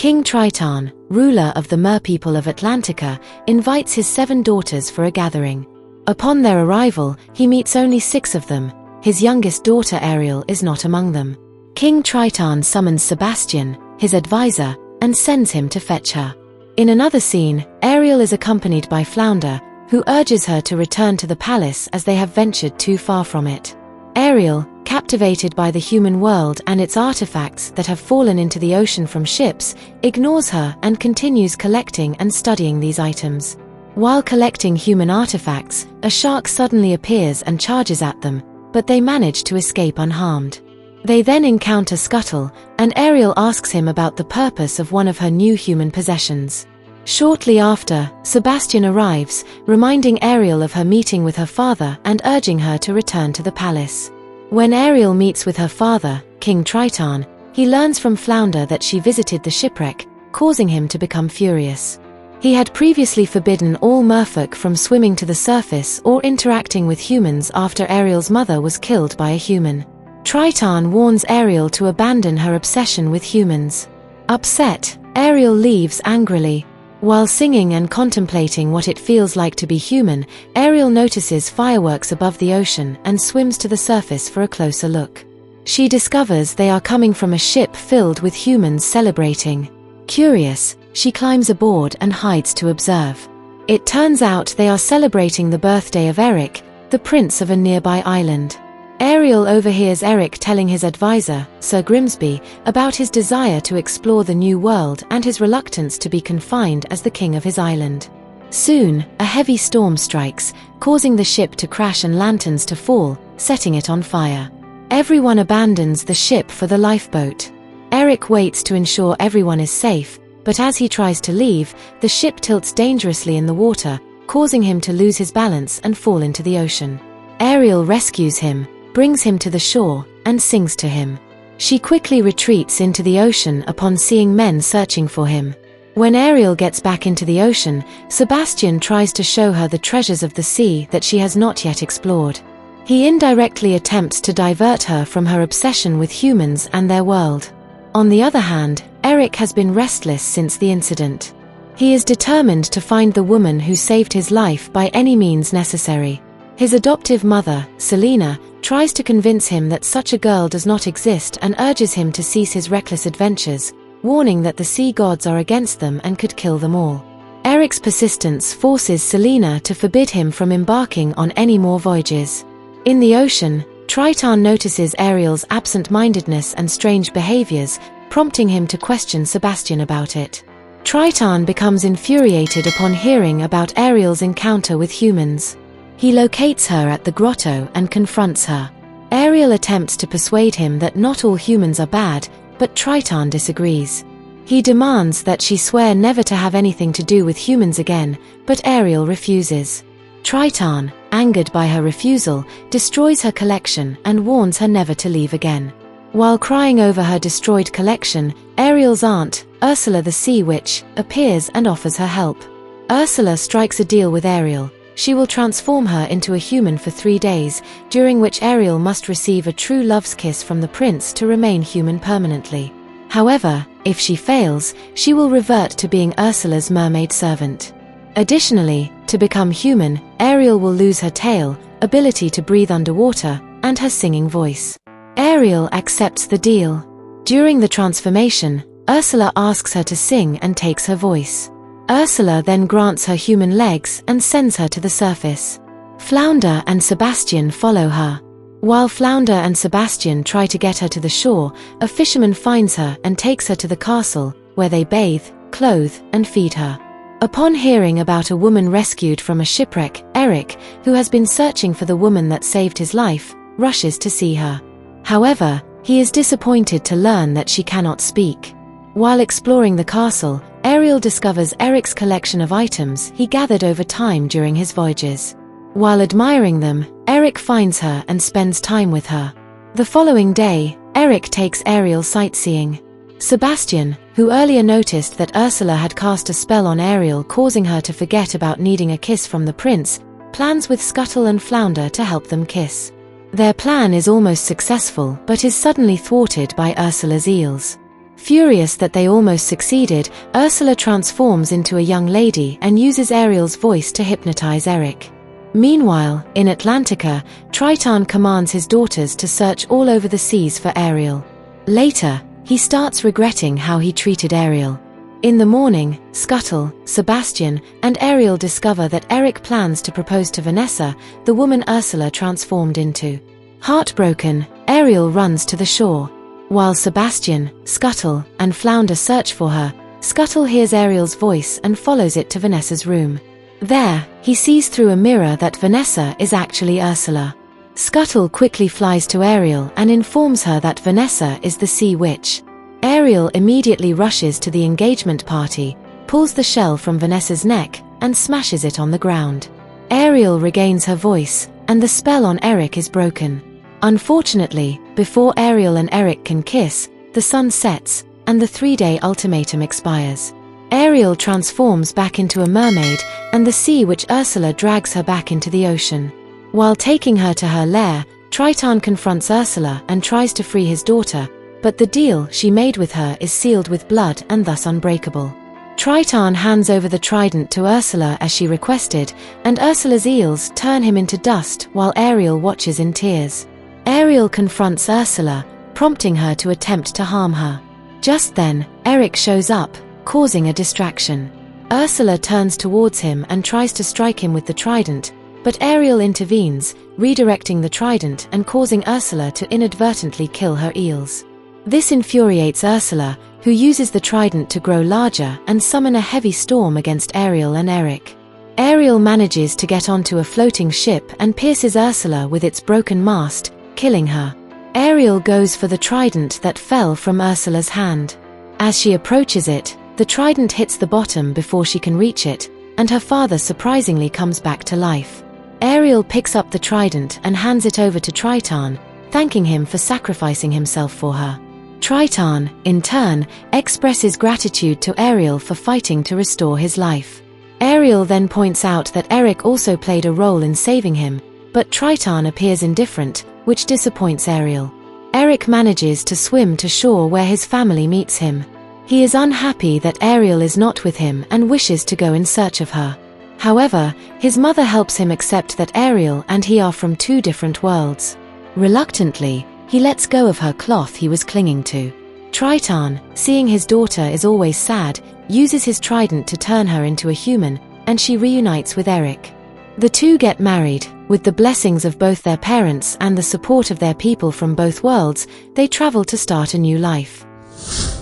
King Triton, ruler of the merpeople of Atlantica, invites his 7 daughters for a gathering. Upon their arrival, he meets only 6 of them. His youngest daughter Ariel is not among them. King Triton summons Sebastian, his advisor, and sends him to fetch her. In another scene, Ariel is accompanied by Flounder, who urges her to return to the palace as they have ventured too far from it. Ariel, captivated by the human world and its artifacts that have fallen into the ocean from ships, ignores her and continues collecting and studying these items. While collecting human artifacts, a shark suddenly appears and charges at them, but they manage to escape unharmed. They then encounter Scuttle, and Ariel asks him about the purpose of one of her new human possessions. Shortly after, Sebastian arrives, reminding Ariel of her meeting with her father and urging her to return to the palace. When Ariel meets with her father, King Triton, he learns from Flounder that she visited the shipwreck, causing him to become furious. He had previously forbidden all merfolk from swimming to the surface or interacting with humans after Ariel's mother was killed by a human. Triton warns Ariel to abandon her obsession with humans. Upset, Ariel leaves angrily. While singing and contemplating what it feels like to be human, Ariel notices fireworks above the ocean and swims to the surface for a closer look. She discovers they are coming from a ship filled with humans celebrating. Curious, she climbs aboard and hides to observe. It turns out they are celebrating the birthday of Eric, the prince of a nearby island. Ariel overhears Eric telling his advisor, Sir Grimsby, about his desire to explore the new world and his reluctance to be confined as the king of his island. Soon, a heavy storm strikes, causing the ship to crash and lanterns to fall, setting it on fire. Everyone abandons the ship for the lifeboat. Eric waits to ensure everyone is safe, but as he tries to leave, the ship tilts dangerously in the water, causing him to lose his balance and fall into the ocean. Ariel rescues him, brings him to the shore, and sings to him. She quickly retreats into the ocean upon seeing men searching for him. When Ariel gets back into the ocean, Sebastian tries to show her the treasures of the sea that she has not yet explored. He indirectly attempts to divert her from her obsession with humans and their world. On the other hand, Eric has been restless since the incident. He is determined to find the woman who saved his life by any means necessary. His adoptive mother, Selena, tries to convince him that such a girl does not exist and urges him to cease his reckless adventures, warning that the sea gods are against them and could kill them all. Eric's persistence forces Selena to forbid him from embarking on any more voyages. In the ocean, Triton notices Ariel's absent-mindedness and strange behaviors, prompting him to question Sebastian about it. Triton becomes infuriated upon hearing about Ariel's encounter with humans. He locates her at the grotto and confronts her. Ariel attempts to persuade him that not all humans are bad, but Triton disagrees. He demands that she swear never to have anything to do with humans again, but Ariel refuses. Triton, angered by her refusal, destroys her collection and warns her never to leave again. While crying over her destroyed collection, Ariel's aunt, Ursula the Sea Witch, appears and offers her help. Ursula strikes a deal with Ariel. She will transform her into a human for 3 days, during which Ariel must receive a true love's kiss from the prince to remain human permanently. However, if she fails, she will revert to being Ursula's mermaid servant. Additionally, to become human, Ariel will lose her tail, ability to breathe underwater, and her singing voice. Ariel accepts the deal. During the transformation, Ursula asks her to sing and takes her voice. Ursula then grants her human legs and sends her to the surface. Flounder and Sebastian follow her. While Flounder and Sebastian try to get her to the shore, a fisherman finds her and takes her to the castle, where they bathe, clothe, and feed her. Upon hearing about a woman rescued from a shipwreck, Eric, who has been searching for the woman that saved his life, rushes to see her. However, he is disappointed to learn that she cannot speak. While exploring the castle, Ariel discovers Eric's collection of items he gathered over time during his voyages. While admiring them, Eric finds her and spends time with her. The following day, Eric takes Ariel sightseeing. Sebastian, who earlier noticed that Ursula had cast a spell on Ariel causing her to forget about needing a kiss from the prince, plans with Scuttle and Flounder to help them kiss. Their plan is almost successful but is suddenly thwarted by Ursula's eels. Furious that they almost succeeded, Ursula transforms into a young lady and uses Ariel's voice to hypnotize Eric. Meanwhile, in Atlantica, Triton commands his daughters to search all over the seas for Ariel. Later, he starts regretting how he treated Ariel. In the morning, Scuttle, Sebastian, and Ariel discover that Eric plans to propose to Vanessa, the woman Ursula transformed into. Heartbroken, Ariel runs to the shore. While Sebastian, Scuttle, and Flounder search for her, Scuttle hears Ariel's voice and follows it to Vanessa's room. There, he sees through a mirror that Vanessa is actually Ursula. Scuttle quickly flies to Ariel and informs her that Vanessa is the Sea Witch. Ariel immediately rushes to the engagement party, pulls the shell from Vanessa's neck, and smashes it on the ground. Ariel regains her voice, and the spell on Eric is broken. Unfortunately, before Ariel and Eric can kiss, the sun sets, and the 3-day ultimatum expires. Ariel transforms back into a mermaid, and the Sea Witch Ursula drags her back into the ocean. While taking her to her lair, Triton confronts Ursula and tries to free his daughter, but the deal she made with her is sealed with blood and thus unbreakable. Triton hands over the trident to Ursula as she requested, and Ursula's eels turn him into dust while Ariel watches in tears. Ariel confronts Ursula, prompting her to attempt to harm her. Just then, Eric shows up, causing a distraction. Ursula turns towards him and tries to strike him with the trident, but Ariel intervenes, redirecting the trident and causing Ursula to inadvertently kill her eels. This infuriates Ursula, who uses the trident to grow larger and summon a heavy storm against Ariel and Eric. Ariel manages to get onto a floating ship and pierces Ursula with its broken mast, killing her. Ariel goes for the trident that fell from Ursula's hand. As she approaches it, the trident hits the bottom before she can reach it, and her father surprisingly comes back to life. Ariel picks up the trident and hands it over to Triton, thanking him for sacrificing himself for her. Triton, in turn, expresses gratitude to Ariel for fighting to restore his life. Ariel then points out that Eric also played a role in saving him, but Triton appears indifferent, which disappoints Ariel. Eric manages to swim to shore where his family meets him. He is unhappy that Ariel is not with him and wishes to go in search of her. However, his mother helps him accept that Ariel and he are from 2 different worlds. Reluctantly, he lets go of her cloth he was clinging to. Triton, seeing his daughter is always sad, uses his trident to turn her into a human, and she reunites with Eric. The two get married. With the blessings of both their parents and the support of their people from both worlds, they travel to start a new life.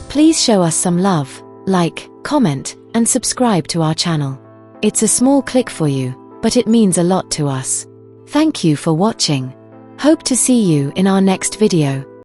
Please show us some love, like, comment, and subscribe to our channel. It's a small click for you, but it means a lot to us. Thank you for watching. Hope to see you in our next video.